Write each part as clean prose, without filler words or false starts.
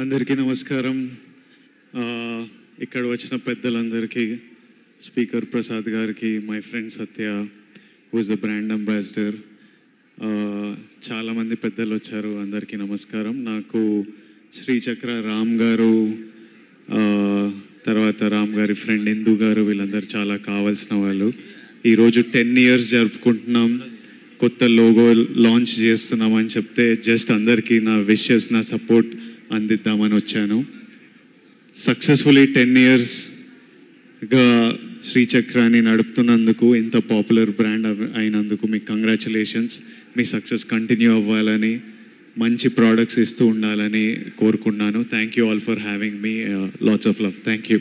అందరికీ నమస్కారం. ఇక్కడ వచ్చిన పెద్దలందరికీ, స్పీకర్ ప్రసాద్ గారికి, my friend Satya who is the brand ambassador, చాలామంది పెద్దలు వచ్చారు, అందరికీ నమస్కారం. నాకు శ్రీచక్ర రామ్ గారు, తర్వాత రామ్ గారి ఫ్రెండ్ ఇందు గారు, వీళ్ళందరూ చాలా కావాల్సిన వాళ్ళు. ఈరోజు 10 years జరుపుకుంటున్నాం, కొత్త లోగో లాంచ్ చేస్తున్నామని చెప్తే జస్ట్ అందరికీ నా విషెస్, నా సపోర్ట్ అందిద్దామని వచ్చాను. సక్సెస్ఫుల్లీ 10 yearsగా శ్రీచక్రాన్ని నడుపుతున్నందుకు, ఇంత పాపులర్ బ్రాండ్ అయినందుకు మీకు కంగ్రాచులేషన్స్. మీ సక్సెస్ కంటిన్యూ అవ్వాలని, మంచి ప్రోడక్ట్స్ ఇస్తూ ఉండాలని కోరుకున్నాను. Thank you all for having me. Lots of love. Thank you.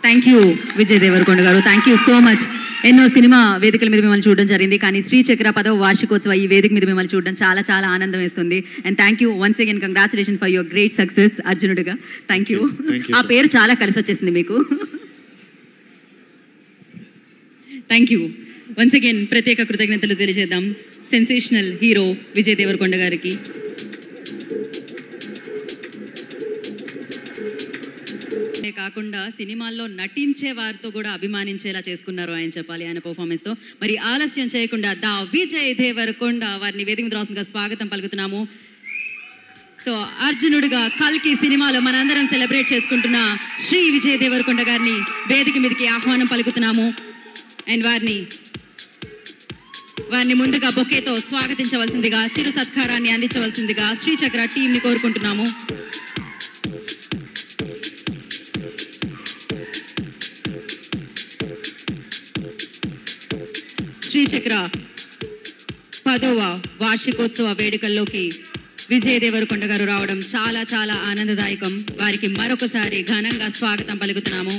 Thank you Vijay Devarakonda గారు. Thank you so much. ఎన్నో సినిమా వేదికల మీద మిమ్మల్ని చూడడం జరిగింది, కానీ శ్రీచక్ర 10వ వార్షికోత్సవ ఈ వేదిక మీద మిమ్మల్ని చూడడం చాలా చాలా ఆనందం వేస్తుంది. And thank you once again. Congratulation for your great success అర్జునుడిగా. Thank you. ఆ పేరు చాలా కలిసి వచ్చేసింది మీకు. Thank you once again. ప్రత్యేక కృతజ్ఞతలు తెలియజేద్దాం సెన్సేషనల్ హీరో విజయ్ దేవరకొండ గారికి. కాకుండా సినిమాల్లో నటించే వారితో కూడా అభిమానించేలా చేసుకున్నారు ఆయన, చెప్పాలి ఆయన పర్ఫార్మెన్స్తో. మరి ఆలస్యం చేయకుండా దా విజయ్ దేవరకొండ వారిని వేదిక మీద రాసుగా స్వాగతం పలుకుతున్నాము. సో అర్జునుడిగా కల్కి సినిమాలో మనందరం సెలబ్రేట్ చేసుకుంటున్న శ్రీ విజయ్ దేవరకొండ గారిని వేదిక మీదకి ఆహ్వానం పలుకుతున్నాము. అండ్ వారిని ముందుగా బొకేతో స్వాగతించవలసిందిగా, చిరు సత్కారాన్ని అందించవలసిందిగా శ్రీచక్ర టీంని కోరుకుంటున్నాము. శ్రీచక్ర 10వ వార్షికోత్సవ వేడుకల్లోకి విజయ్ దేవరకొండ గారు రావడం చాలా చాలా ఆనందదాయకం. వారికి మరొకసారి ఘనంగా స్వాగతం పలుకుతున్నాము.